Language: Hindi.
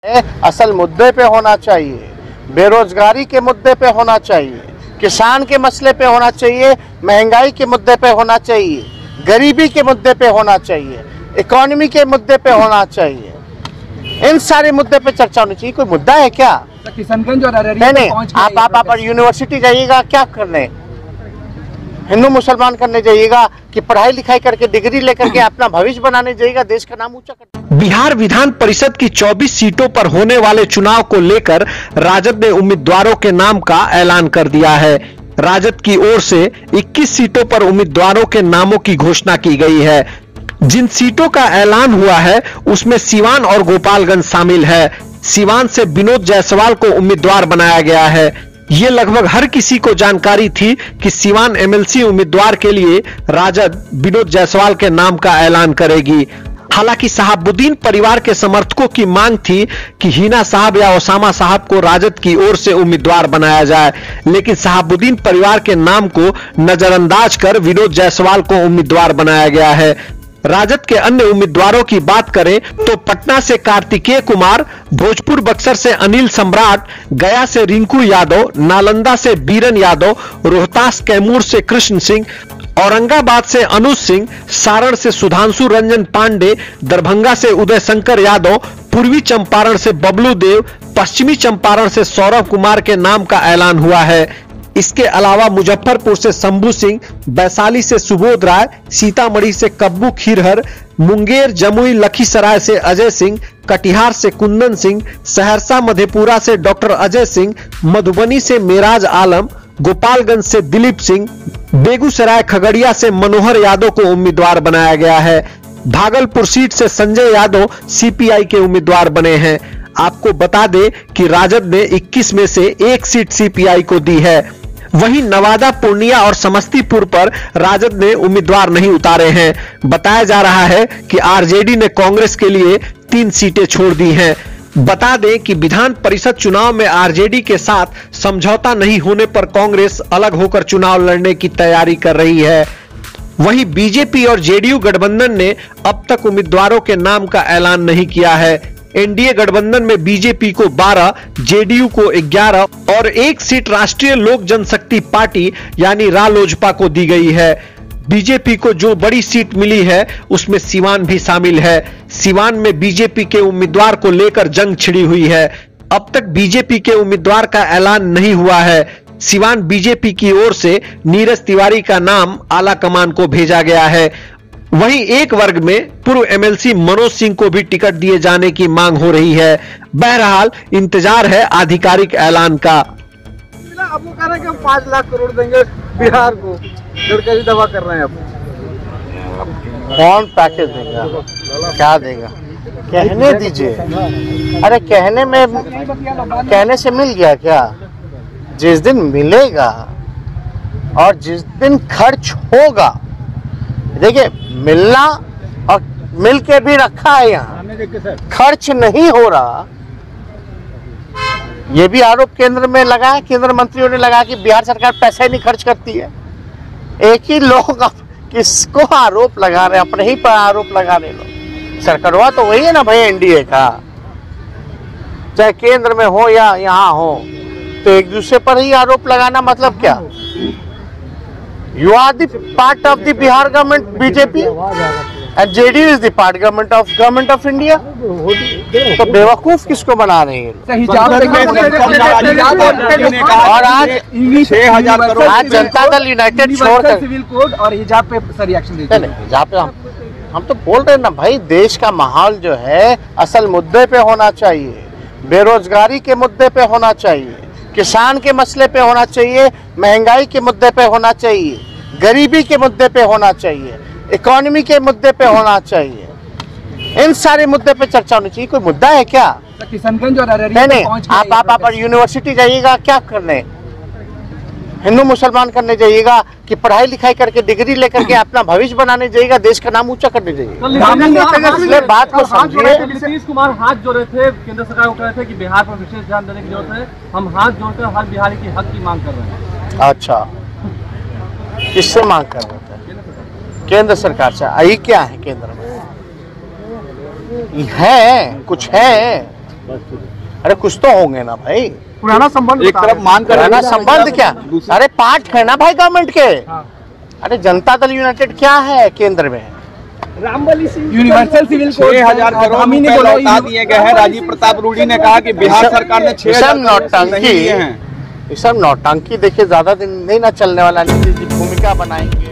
असल मुद्दे पे होना चाहिए, बेरोजगारी के मुद्दे पे होना चाहिए, किसान के मसले पे होना चाहिए, महंगाई के मुद्दे पे होना चाहिए, गरीबी के मुद्दे पे होना चाहिए, इकोनॉमी के मुद्दे पे होना चाहिए। इन सारे मुद्दे पे चर्चा होनी चाहिए। कोई मुद्दा है क्या? किशनगंज और अररिया नहीं, आप यूनिवर्सिटी जाइएगा क्या करने? हिंदू मुसलमान करने जाइएगा कि पढ़ाई लिखाई करके डिग्री लेकर के अपना भविष्य बनाने जाइएगा, देश का नाम ऊंचा करने? बिहार विधान परिषद की 24 सीटों पर होने वाले चुनाव को लेकर राजद ने उम्मीदवारों के नाम का ऐलान कर दिया है। राजद की ओर से 21 सीटों पर उम्मीदवारों के नामों की घोषणा की गई है। जिन सीटों का ऐलान हुआ है उसमें सीवान और गोपालगंज शामिल है। सीवान से विनोद जायसवाल को उम्मीदवार बनाया गया है। ये लगभग हर किसी को जानकारी थी कि सीवान एमएलसी उम्मीदवार के लिए राजद विनोद जायसवाल के नाम का ऐलान करेगी। हालांकि शहाबुद्दीन परिवार के समर्थकों की मांग थी कि हिना साहब या ओसामा साहब को राजद की ओर से उम्मीदवार बनाया जाए, लेकिन शहाबुद्दीन परिवार के नाम को नजरअंदाज कर विनोद जायसवाल को उम्मीदवार बनाया गया है। राजद के अन्य उम्मीदवारों की बात करें तो पटना से कार्तिकेय कुमार, भोजपुर बक्सर से अनिल सम्राट, गया से रिंकू यादव, नालंदा से बीरन यादव, रोहतास कैमूर से कृष्ण सिंह, औरंगाबाद से अनुज सिंह, सारण से सुधांशु रंजन पांडे, दरभंगा से उदय शंकर यादव, पूर्वी चंपारण से बबलू देव, पश्चिमी चंपारण से सौरभ कुमार के नाम का ऐलान हुआ है। इसके अलावा मुजफ्फरपुर से शंभू सिंह, वैशाली से सुबोध राय, सीतामढ़ी से कब्बू खीरहर, मुंगेर जमुई लखीसराय से अजय सिंह, कटिहार से कुंदन सिंह, सहरसा मधेपुरा से डॉक्टर अजय सिंह, मधुबनी से मेराज आलम, गोपालगंज से दिलीप सिंह, बेगूसराय खगड़िया से मनोहर यादव को उम्मीदवार बनाया गया है। भागलपुर सीट से संजय यादव सीपीआई के उम्मीदवार बने हैं। आपको बता दें कि राजद ने 21 में से एक सीट सीपीआई को दी है। वहीं नवादा, पूर्णिया और समस्तीपुर पर राजद ने उम्मीदवार नहीं उतारे हैं। बताया जा रहा है कि आरजेडी ने कांग्रेस के लिए 3 सीटें छोड़ दी हैं। बता दें कि विधान परिषद चुनाव में आरजेडी के साथ समझौता नहीं होने पर कांग्रेस अलग होकर चुनाव लड़ने की तैयारी कर रही है। वहीं बीजेपी और जेडीयू गठबंधन ने अब तक उम्मीदवारों के नाम का ऐलान नहीं किया है। एनडीए गठबंधन में बीजेपी को 12, जेडीयू को 11 और 1 सीट राष्ट्रीय लोक जनशक्ति पार्टी यानी रालोजपा को दी गई है। बीजेपी को जो बड़ी सीट मिली है उसमें सीवान भी शामिल है। सीवान में बीजेपी के उम्मीदवार को लेकर जंग छिड़ी हुई है। अब तक बीजेपी के उम्मीदवार का ऐलान नहीं हुआ है। सीवान बीजेपी की ओर से नीरज तिवारी का नाम आला कमान को भेजा गया है। वहीं एक वर्ग में पूर्व एमएलसी मनोज सिंह को भी टिकट दिए जाने की मांग हो रही है। बहरहाल इंतजार है आधिकारिक ऐलान का। अब वो कह रहे हैं कि हम 5 लाख करोड़ देंगे बिहार को, कैसी दवा कर रहे हैं आप? कौन पैकेज देगा, क्या देगा, कहने दीजिए। अरे कहने से मिल गया क्या? जिस दिन मिलेगा और जिस दिन खर्च होगा, देखिए मिलना और मिल के भी रखा है, यहाँ खर्च नहीं हो रहा। ये भी आरोप केंद्र में लगा है, केंद्र मंत्रियों ने लगा कि बिहार सरकार पैसा ही नहीं खर्च करती है। एक ही लोग किसको आरोप लगा रहे हैं? अपने ही पर आरोप लगा रहे लोग। सरकारवा तो वही है ना भाई, एनडीए का, चाहे केंद्र में हो या यहाँ हो, तो एक दूसरे पर ही आरोप लगाना मतलब क्या? You are the part of the Bihar government, BJP, and JDU is the part government of India. तो बेवकूफ किसको बना रहे हैं? और आज जनता दल यूनाइटेड छोड़कर सिविल कोड और हिजाब पे सर रिएक्शन दीजिए। हिजाब पे हम तो बोल रहे हैं ना भाई, देश का माहौल जो है असल मुद्दे पे होना चाहिए, बेरोजगारी के मुद्दे पे होना चाहिए, किसान के मसले पे होना चाहिए, महंगाई के मुद्दे पे होना चाहिए, गरीबी के मुद्दे पे होना चाहिए, इकोनॉमी के मुद्दे पे होना चाहिए। इन सारे मुद्दे पे चर्चा होनी चाहिए। कोई मुद्दा है क्या? किशनगंज और अररिया नहीं, आप यूनिवर्सिटी जाइएगा क्या करने? हिंदू मुसलमान करने जाइएगा कि पढ़ाई लिखाई करके डिग्री लेकर के अपना भविष्य बनाने जाइएगा, देश का नाम ऊंचा करने जाइएगा। बात को समझिए। नीतीश कुमार हाथ जोड़े थे, केंद्र सरकार को कह रहे थे कि बिहार पर विशेष ध्यान देने की जरूरत है। हम हाथ जोड़कर हर बिहारी की हक की मांग कर रहे हैं। अच्छा, किससे मांग कर रहे थे? केंद्र सरकार से। आई क्या है केंद्र में? है कुछ है? अरे कुछ तो होंगे ना भाई। पुराना संबंध एक तरफ मान कर पुराना संबंध क्या, अरे पार्ट है ना भाई गवर्नमेंट के। अरे जनता दल यूनाइटेड क्या है केंद्र में? यूनिवर्सल सिविल कोड 6,000 करोड़ रुपए लौटा दिए गए हैं। राजीव प्रताप रूडी ने कहा कि बिहार सरकार ने 6,000 नौटंकी, ये सब नौटंकी देखिए ज्यादा दिन नहीं ना चलने वाला। नीतीश जी भूमिका बनाएंगे।